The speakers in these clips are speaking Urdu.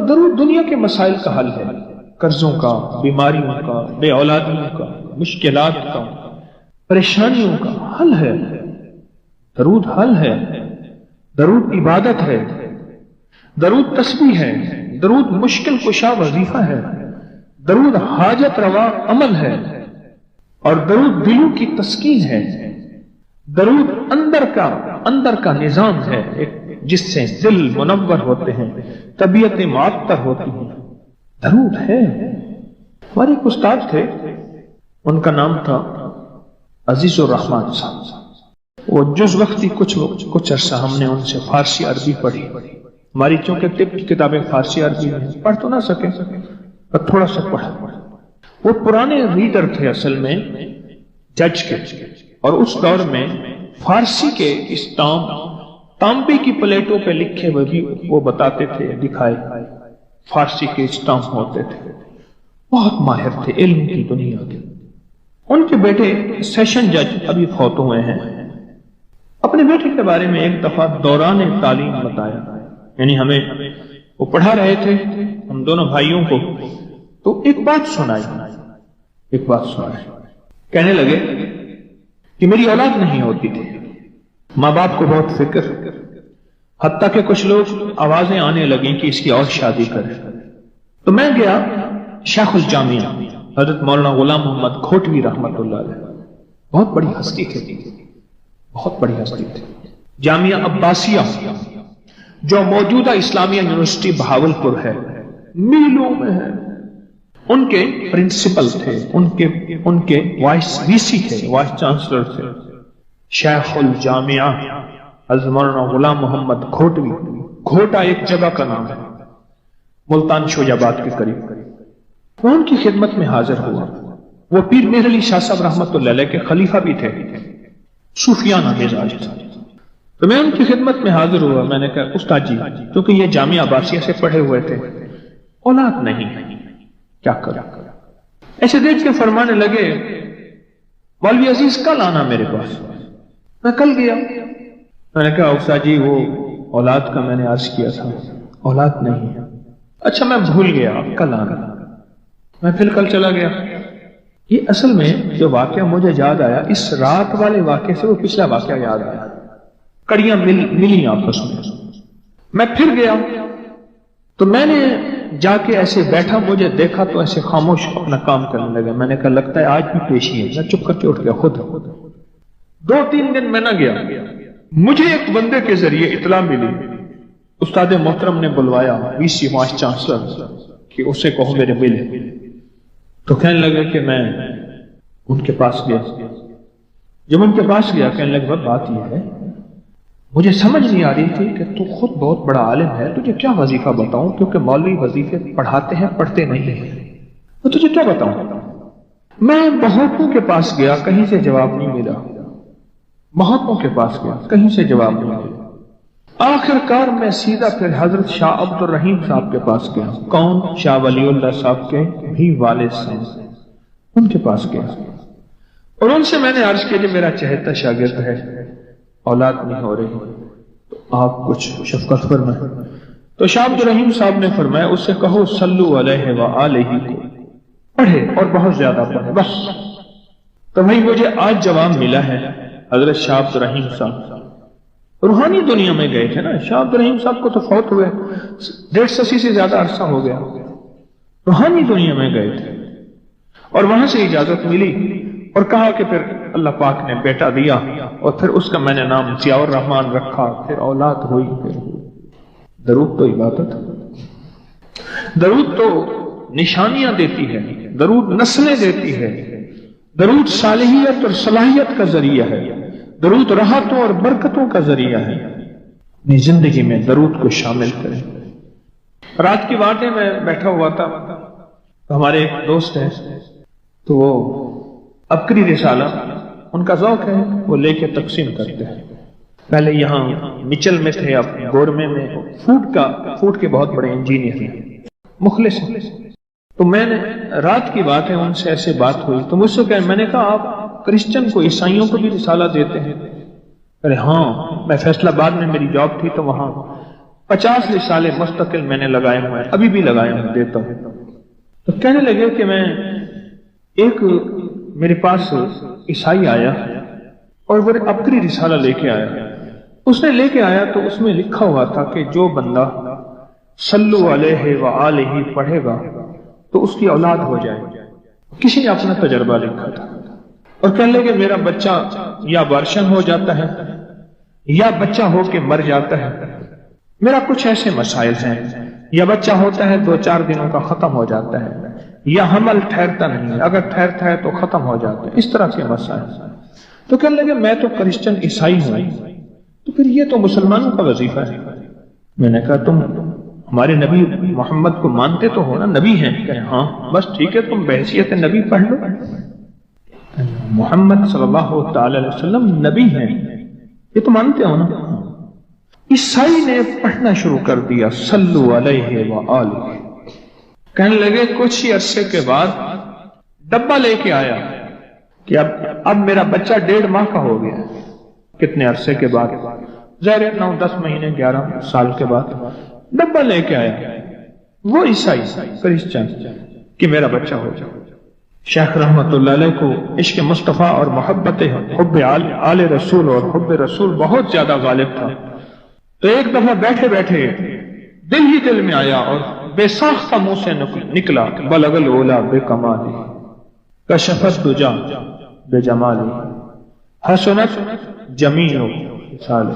درود دنیا کے مسائل کا حل ہے، قرضوں کا، بیماریوں کا، بے اولادیوں کا، مشکلات کا، پریشانیوں کا حل ہے۔ درود حل ہے، درود عبادت ہے، درود تسبیح ہے، درود مشکل کشا وظیفہ ہے، درود حاجت روا عمل ہے، اور درود دلوں کی تسکین ہے، درود اندر کا نظام ہے جس سے دل منور ہوتے ہیں، طبیعتیں معطر ہوتی ہیں۔ درود ہے۔ ہمارے ایک استاد تھے، ان کا نام تھا عزیز الرحمان صاحب۔ وہ جز وقتی کچھ عرصہ ہم نے ان سے فارسی عربی پڑھی۔ ہماری چونکہ طب کی کتابیں فارسی عربی میں پڑھ تو نہ سکے پر تھوڑا سا پڑھا۔ وہ پرانے ریڈر تھے اصل میں جج کے، اور اس دور میں فارسی کے تانبے کی پلیٹوں پہ لکھے ہوئے بھی وہ بتاتے تھے، دکھائے فارسی کے اسٹامپ ہوتے تھے۔ بہت ماہر تھے علم کی دنیا کے۔ ان کے بیٹے سیشن جج ابھی فوت ہوئے ہیں۔ اپنے بیٹے کے بارے میں ایک دفعہ دوران تعلیم بتایا، یعنی ہمیں وہ پڑھا رہے تھے ہم دونوں بھائیوں کو، تو ایک بات سنائی۔ کہنے لگے کہ میری اولاد نہیں ہوتی تھی، ماں باپ کو بہت فکر، حتیٰ کہ کچھ لوگ آوازیں آنے لگیں کہ اس کی اور شادی کرے۔ تو میں گیا شیخ الجامعہ حضرت مولانا غلام محمد کھوٹوی رحمۃ اللہ علیہ، بہت بڑی ہستی تھی، جامعہ عباسیہ جو موجودہ اسلامیہ یونیورسٹی بہاولپور ہے، میلوں میں ہے۔ ان کے پرنسپل تھے، ان کے وائس وی سی تھے، وائس چانسلر تھے شیخ الجامعہ حضرت مولانا غلام محمد کھوٹوی۔ کھوٹا ایک جگہ کا نام ہے ملتان شوجاباد کے قریب۔ وہ ان کی خدمت میں حاضر ہوا۔ وہ پیر مہر علی شاہ صاحب رحمۃ اللہ علیہ کے خلیفہ بھی تھے، صوفیانہ مزاج تھا۔ تو میں ان کی خدمت میں حاضر ہوا۔ میں نے کہا استاد جی، کیونکہ یہ جامعہ عباسیہ سے پڑھے ہوئے تھے، اولاد نہیں، کیا کروں؟ ایسے دیکھ کے فرمانے لگے مولوی عزیز کل آنا میرے پاس۔ میں کل گیا۔ میں نے کہا استاد جی وہ اولاد کا میں نے عرض کیا تھا، اولاد نہیں ہے۔ اچھا میں بھول گیا، کل آنا۔ میں پھر کل چلا گیا۔ یہ اصل میں جو واقعہ مجھے یاد آیا، اس رات والے واقعے سے وہ پچھلا واقعہ یاد آیا، کڑیاں ملی آپس میں۔ میں پھر گیا تو میں نے جا کے ایسے بیٹھا، مجھے دیکھا تو ایسے خاموش اپنا کام کرنے لگا۔ میں نے کہا لگتا ہے آج بھی پیشی ہے۔ میں چپ کر کے اٹھ گیا خود۔ 2-3 دن میں نہ گیا۔ مجھے ایک بندے کے ذریعے اطلاع ملی، استاد محترم نے بلوایا وی سی وائس چانسلر کہ اسے کہو میرے ملے۔ تو کہنے لگا کہ میں ان کے پاس گیا۔ جب ان کے پاس گیا کہنے لگا بات یہ ہے، مجھے سمجھ نہیں آ رہی تھی کہ تو خود بہت بڑا عالم ہے، تجھے کیا وظیفہ بتاؤں، کیونکہ مولوی وظیفے پڑھاتے ہیں پڑھتے نہیں ہیں، تو تجھے کیا بتاؤں؟ میں بہتوں کے پاس گیا، کہیں سے جواب نہیں ملا۔ بہتوں کے پاس گیا، کہیں سے جواب نہیں ملا۔ آخر کار میں سیدھا پھر حضرت شاہ عبد الرحیم صاحب کے پاس گیا۔ کون؟ شاہ ولی اللہ صاحب کے بھی والد صاحب، ان کے پاس گیا اور ان سے میں نے عرض کیا کہ میرا چہتا شاگرد ہے، اولاد نہیں ہو رہی، تو آپ کچھ شفقت فرمائیں۔ تو شاہ عبد الرحیم صاحب نے فرمایا اس سے کہو صلو علیہ وآلہ کو پڑھے اور بہت زیادہ پڑھے بس۔ تو بھائی مجھے آج جواب ملا ہے، حضرت شاہ عبد الرحیم صاحب روحانی دنیا میں گئے تھے نا۔ شاہ عبد الرحیم صاحب کو تو فوت ہوئے 150 سے زیادہ عرصہ ہو گیا، روحانی دنیا میں گئے تھے اور وہاں سے اجازت ملی اور کہا کہ پھر اللہ پاک نے بیٹا دیا اور پھر اس کا میں نے نام ضیاء الرحمان رکھا، پھر اولاد ہوئی، پھر ہوئی۔ درود تو عبادت، درود تو نشانیاں دیتی ہے، درود نسلیں دیتی ہے، درود صالحیت اور صلاحیت کا ذریعہ ہے، درود راحتوں اور برکتوں کا ذریعہ ہے۔ اپنی زندگی میں درود کو شامل کریں۔ رات کی بات ہے، میں بیٹھا ہوا تھا تو ہمارے ایک دوست ہیں، تو وہ عبقری رسالہ ان کا ذوق ہے، وہ لے کے تقسیم کرتے ہیں۔ پہلے یہاں مچل میں تھے، اب گورمے میں فوڈ کے بہت بڑے انجینئر ہیں، مخلص ہیں۔ تو میں نے رات کی بات ہے ان سے ایسے بات ہوئی، تو مجھ سے کہا، میں نے کہا آپ کرسچن کو عیسائیوں کو بھی رسالہ دیتے ہیں؟ ارے ہاں، میں فیصلہ آباد میں میری جاب تھی تو وہاں 50 رسالے مستقل میں نے لگائے ہوئے ہیں، ابھی بھی لگائے ہوئے دیتا ہوں۔ تو کہنے لگے کہ میں ایک میرے پاس عیسائی آیا اور وہ عبقری رسالہ لے کے آیا۔ اس نے لے کے آیا تو اس میں لکھا ہوا تھا کہ جو بندہ صلو علیہ وآلہ پڑھے گا تو اس کی اولاد ہو جائے۔ کسی نے اپنا تجربہ لکھا تھا اور کہنے لگے میرا بچہ یا وارشن ہو جاتا ہے یا بچہ ہو کے مر جاتا ہے، میرا کچھ ایسے مسائل ہیں، یا بچہ ہوتا ہے 2-4 دنوں کا ختم ہو جاتا ہے، یا حمل ٹھہرتا نہیں، اگر ٹھہرتا ہے تو ختم ہو جاتا ہے، اس طرح کے مسائل۔ تو کہنے لگے میں تو کرسچن عیسائی ہوں، تو پھر یہ تو مسلمانوں کا وظیفہ ہے۔ میں نے کہا تم ہمارے نبی محمد کو مانتے تو ہو نا، نبی ہیں؟ کہ ہاں۔ بس ٹھیک ہے، تم بحیثیت نبی پڑھ لو، محمد صلی اللہ تعالی علیہ وسلم نبی ہیں، یہ تو مانتے ہو نا۔ عیسائی نے پڑھنا شروع کر دیا صلو علیہ وآلہ۔ کہنے لگے کچھ ہی عرصے کے بعد ڈبہ لے کے آیا کہ اب میرا بچہ 1.5 ماہ کا ہو گیا۔ کتنے عرصے کے بعد؟ ظاہر 9-10 مہینے 11 سال کے بعد ڈبہ لے کے آیا وہ عیسائی کرسچن کہ میرا بچہ ہو جائے۔ شیخ رحمت اللہ علیہ کو عشق مصطفیٰ اور محبت حب آل رسول اور حب رسول بہت زیادہ غالب تھا۔ تو ایک دفعہ بیٹھے بیٹھے دل ہی دل میں آیا اور بے ساختہ منہ سے نکلا بلغ العلا بے کمالی کشفت دجا بے جمالی حسنت جمیع مثال۔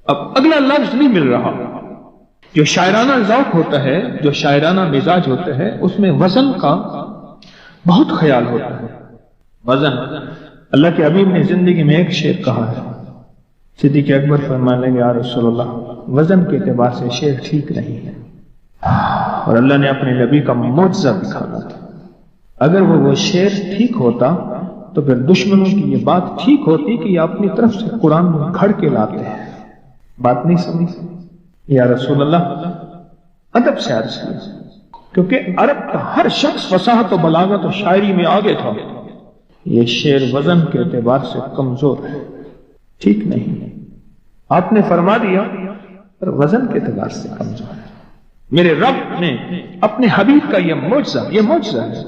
اب اگلا لفظ نہیں مل رہا۔ جو شاعرانہ ذوق ہوتا ہے، جو شاعرانہ مزاج ہوتا ہے، اس میں وزن کا بہت خیال ہوتا ہے۔ وزن، اللہ کے حبیب نے زندگی میں ایک شعر کہا ہے، صدیق اکبر فرمانے لگے یا رسول اللہ وزن کے اعتبار سے شعر ٹھیک نہیں ہے، اور اللہ نے اپنے نبی کا معجزہ دکھانا تھا۔ اگر وہ شعر ٹھیک ہوتا تو پھر دشمنوں کی یہ بات ٹھیک ہوتی کہ یہ اپنی طرف سے قرآن میں گھڑ کے لاتے ہیں۔ بات نہیں سمجھ؟ یا رسول اللہ ادب سے عرض کیا، کیونکہ عرب کا ہر شخص فصاحت و بلاغت و شاعری میں آگے تھا۔ یہ شعر وزن کے اعتبار سے کمزور ہے، ٹھیک نہیں۔ آپ نے فرما دیا پر وزن کے اعتبار سے کمزور ہے۔ میرے رب نے اپنے حبیب کا یہ معجزہ ہے،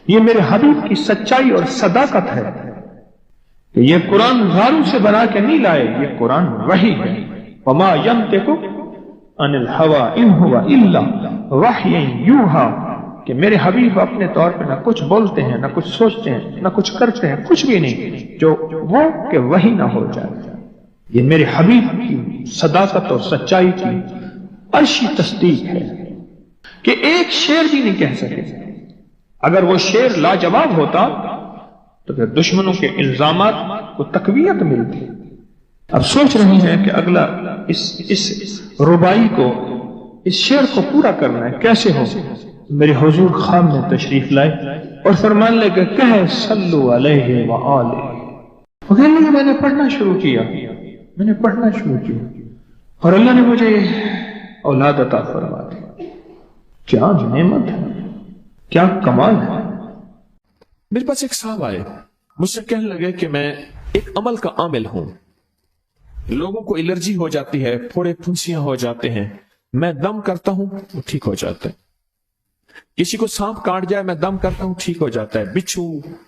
یہ میرے حبیب کی سچائی اور صداقت ہے کہ یہ قرآن غاروں سے بنا کے نہیں لائے، یہ قرآن وحی ہے۔ وما ينطق عن الهوى ان هو الا وحی یوحی، کہ میرے حبیب اپنے طور پہ نہ کچھ بولتے ہیں، نہ کچھ سوچتے ہیں، نہ کچھ کرتے ہیں، کچھ بھی نہیں جو وہ کہ وحی نہ ہو جائے۔ یہ میرے حبیب کی صداقت اور سچائی کی عرشی تصدیق ہے کہ ایک شعر بھی نہیں کہہ سکے۔ اگر وہ شعر لاجواب ہوتا تو پھر دشمنوں کے الزامات کو تقویت ملتی۔ اب سوچ رہے ہیں کہ اگلا اس ربائی کو، اس شعر کو پورا کرنا ہے، کیسے ہو؟ میرے حضور خان نے تشریف لائے اور فرمان لے کے کہے صلو علیہ وآلہ۔ وہ کہنے لگے میں نے پڑھنا شروع کیا اور اللہ نے مجھے اولاد عطا فرما دی۔ کیا نعمت ہے، کیا کمال ہے۔ میرے پاس ایک صاحب آئے، مجھ سے کہنے لگے کہ میں ایک عمل کا عامل ہوں، لوگوں کو الرجی ہو جاتی ہے، پھوڑے پھنسیاں ہو جاتے ہیں، میں دم کرتا ہوں وہ ٹھیک ہو جاتا ہے۔ کسی کو سانپ کاٹ جائے میں دم کرتا ہوں ٹھیک ہو جاتا ہے، بچھو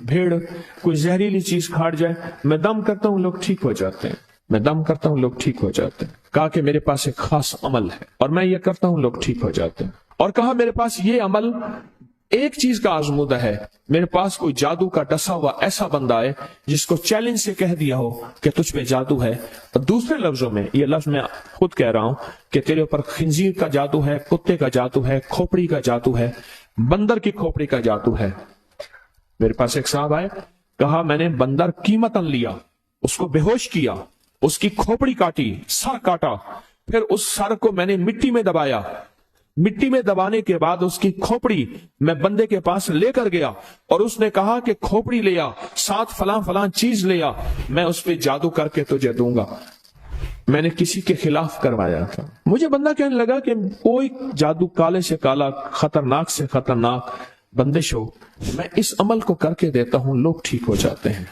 بھیڑ کوئی زہریلی چیز کاٹ جائے میں دم کرتا ہوں لوگ ٹھیک ہو جاتے ہیں، میں دم کرتا ہوں لوگ ٹھیک ہو جاتے ہیں۔ کہا کہ میرے پاس ایک خاص عمل ہے اور میں یہ کرتا ہوں لوگ ٹھیک ہو جاتے ہیں۔ اور کہا میرے پاس یہ عمل ایک چیز کا آزمودہ ہے، میرے پاس کوئی جادو کا ڈسا ہوا ایسا بندہ ہے جس کو چیلنج سے کہہ دیا ہو کہ تجھ پہ جادو ہے، اور دوسرے لفظوں میں یہ لفظ میں خود کہہ رہا ہوں کہ تیرے اوپر خنزیر کا جادو ہے، کتے کا جادو ہے، کھوپڑی کا جادو ہے، بندر کی کھوپڑی کا جادو ہے۔ میرے پاس ایک صاحب آئے، کہا میں نے بندر قیمتاً لیا، اس کو بے ہوش کیا، اس کی کھوپڑی کاٹی، سر کاٹا، پھر اس سر کو میں نے مٹی میں دبایا، مٹی میں دبانے کے بعد اس کی کھوپڑی میں بندے کے پاس لے کر گیا اور اس نے کہا کہ کھوپڑی لیا، ساتھ فلاں فلاں چیز لیا، میں اس پہ جادو کر کے تجھے دوں گا۔ میں نے کسی کے خلاف کروایا تھا۔ مجھے بندہ کہنے لگا کہ کوئی جادو کالے سے کالا، خطرناک سے خطرناک بندش ہو، میں اس عمل کو کر کے دیتا ہوں لوگ ٹھیک ہو جاتے ہیں۔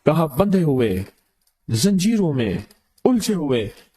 کہا بندھے ہوئے، زنجیروں میں الجھے ہوئے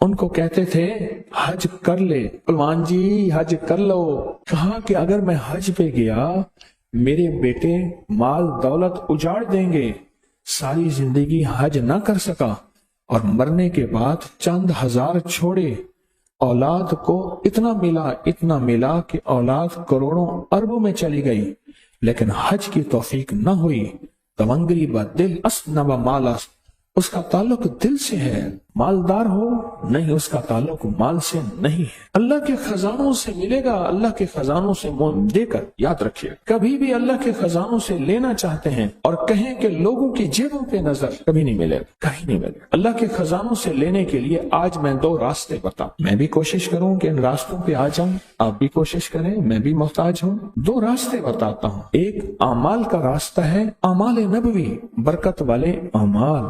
ان کو کہتے تھے حج کر لے، پلوان جی حج کر لو۔ کہا کہ اگر میں حج پہ گیا میرے بیٹے مال دولت اجاڑ دیں گے، ساری زندگی حج نہ کر سکا اور مرنے کے بعد چند ہزار چھوڑے، اولاد کو اتنا ملا کہ اولاد کروڑوں اربوں میں چلی گئی، لیکن حج کی توفیق نہ ہوئی۔ تونگری بدل اسنب مالس، اس کا تعلق دل سے ہے، مالدار ہو نہیں، اس کا تعلق مال سے نہیں ہے۔ اللہ کے خزانوں سے ملے گا، اللہ کے خزانوں سے منہ دے کر یاد رکھیے، کبھی بھی اللہ کے خزانوں سے لینا چاہتے ہیں اور کہیں کہ لوگوں کی جیبوں پہ نظر، کبھی نہیں ملے گا، کہیں نہیں ملے گا۔ اللہ کے خزانوں سے لینے کے لیے آج میں 2 راستے بتاؤں، میں بھی کوشش کروں کہ ان راستوں پہ آ جاؤں، آپ بھی کوشش کریں، میں بھی محتاج ہوں۔ 2 راستے بتاتا ہوں، ایک اعمال کا راستہ ہے، اعمال نبوی، برکت والے اعمال،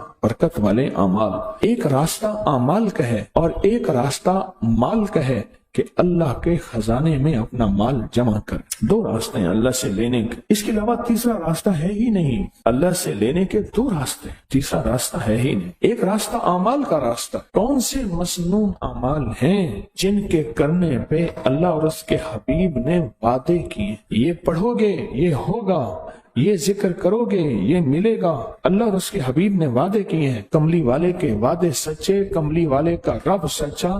ایک راستہ اعمال کا ہے اور ایک راستہ مال کا ہے کہ اللہ کے خزانے میں اپنا مال جمع کر۔ 2 راستے ہیں اللہ سے لینے کے، اس کے علاوہ تیسرا راستہ ہے ہی نہیں۔ اللہ سے لینے کے 2 راستے، تیسرا راستہ ہے ہی نہیں۔ ایک راستہ اعمال کا راستہ، کون سے مسنون اعمال ہیں جن کے کرنے پہ اللہ اور اس کے حبیب نے وعدے کیے، یہ پڑھو گے یہ ہوگا، یہ ذکر کرو گے یہ ملے گا۔ اللہ اور اس کے حبیب نے وعدے کیے ہیں، کملی والے کے وعدے سچے، کملی والے کا رب سچا،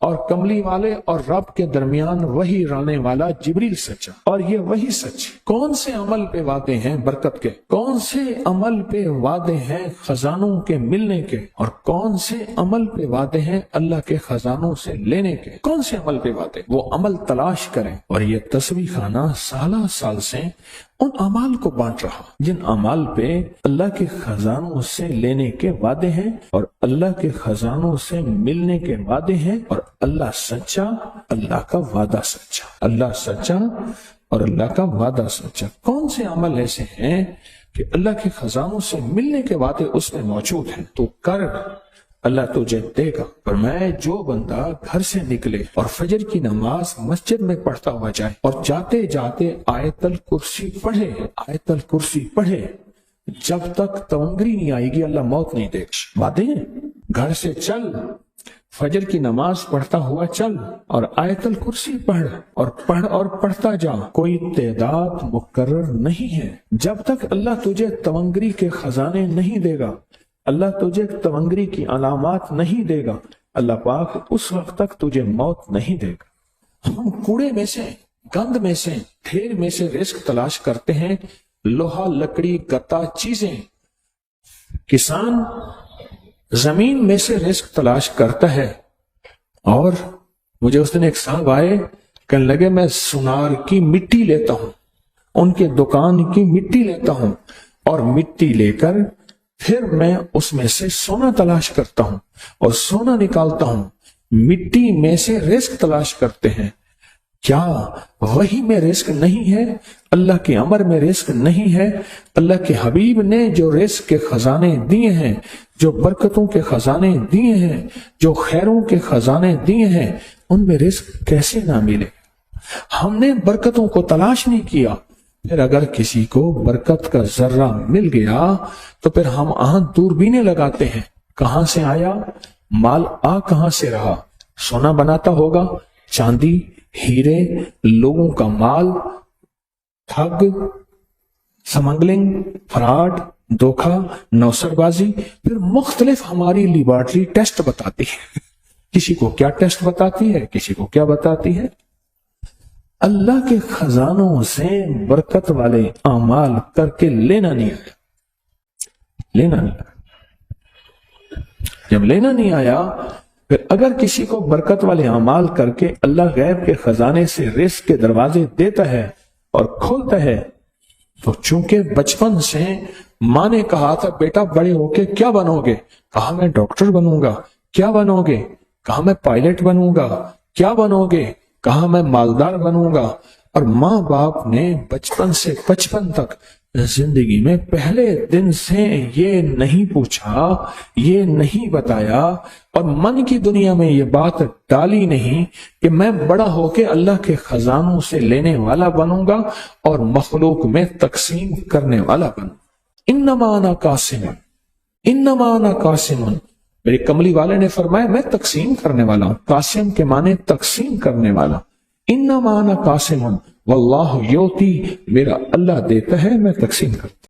اور کملی والے اور رب کے درمیان وہی رانے والا جبریل سچا، اور یہ وہی سچ۔ کون سے عمل پہ وعدے ہیں برکت کے، کون سے عمل پہ وعدے ہیں خزانوں کے ملنے کے، اور کون سے عمل پہ وعدے ہیں اللہ کے خزانوں سے لینے کے؟ کون سے عمل پہ وعدے؟ وہ عمل تلاش کریں، اور یہ تسبیح خانہ سالہ سال سے ان اعمال کو بانٹ رہا جن اعمال پہ اللہ کے خزانوں سے لینے کے وعدے ہیں اور اللہ کے خزانوں سے ملنے کے وعدے ہیں، اور اللہ سچا، اللہ کا وعدہ سچا، اللہ سچا اور اللہ کا وعدہ سچا۔ کون سے عمل ایسے ہیں کہ اللہ کے خزانوں سے ملنے کے وعدے اس میں موجود ہیں؟ تو کر، اللہ تجھے دے گا۔ فرمایا جو بندہ گھر سے نکلے اور فجر کی نماز مسجد میں پڑھتا ہوا جائے اور جاتے جاتے آیت الکرسی پڑھے جب تک تونگری نہیں آئے گی اللہ موت نہیں دے گا۔ وعدے ہیں، گھر سے چل، فجر کی نماز پڑھتا ہوا چل اور آیت الکرسی پڑھ اور پڑھتا جا، کوئی تعداد مقرر نہیں ہے۔ جب تک اللہ تجھے تونگری کے خزانے نہیں دے گا، اللہ تجھے تونگری کی علامات نہیں دے گا، اللہ پاک اس وقت تک تجھے موت نہیں دے گا۔ ہم کوڑے میں سے، گند میں سے، ڈھیر میں سے رزق تلاش کرتے ہیں، لوہا لکڑی گتا چیزیں۔ کسان زمین میں سے رزق تلاش کرتا ہے، اور مجھے اس دن ایک صاحب آئے، کہنے لگے میں سونار کی مٹی لیتا ہوں، ان کے دکان کی مٹی لیتا ہوں، اور مٹی لے کر پھر میں اس میں سے سونا تلاش کرتا ہوں اور سونا نکالتا ہوں۔ مٹی میں سے رزق تلاش کرتے ہیں۔ کیا وہی میں رزق نہیں ہے؟ اللہ کے امر میں رزق نہیں ہے؟ اللہ کے حبیب نے جو رزق کے خزانے دیے ہیں، جو برکتوں کے خزانے دیے ہیں، جو خیروں کے خزانے دیے ہیں، ان میں رزق کیسے نہ ملے؟ ہم نے برکتوں کو تلاش نہیں کیا۔ پھر اگر کسی کو برکت کا ذرہ مل گیا تو پھر ہم دوربینیں لگاتے ہیں، کہاں سے آیا مال، کہاں سے رہا؟ سونا بناتا ہوگا، چاندی، ہیرے، لوگوں کا مال، ٹھگ، سمگلنگ، فراڈ، دھوکہ، نوسر بازی۔ پھر مختلف ہماری لیبارٹری ٹیسٹ بتاتی ہے، کسی کو کیا ٹیسٹ بتاتی ہے، کسی کو کیا بتاتی ہے۔ اللہ کے خزانوں سے برکت والے اعمال کر کے لینا نہیں آیا۔ جب لینا نہیں آیا، پھر اگر کسی کو برکت والے اعمال کر کے اللہ غیب کے خزانے سے رزق کے دروازے دیتا ہے اور کھولتا ہے، تو چونکہ بچپن سے ماں نے کہا تھا بیٹا بڑے ہو کے کیا بنو گے، کہا میں ڈاکٹر بنوں گا۔ کیا بنو گے؟ کہا میں پائلٹ بنوں گا۔ کیا بنو گے؟ کہا میں مالدار بنوں گا۔ اور ماں باپ نے بچپن سے 55 تک زندگی میں پہلے دن سے یہ نہیں پوچھا، یہ نہیں بتایا، اور من کی دنیا میں یہ بات ڈالی نہیں کہ میں بڑا ہو کے اللہ کے خزانوں سے لینے والا بنوں گا اور مخلوق میں تقسیم کرنے والا بنوں۔ انما انا قاسم، میرے کملی والے نے فرمایا میں تقسیم کرنے والا ہوں. قاسم کے معنی تقسیم کرنے والا. انما انا قاسم واللہ یؤتی، میرا اللہ دیتا ہے میں تقسیم کرتا.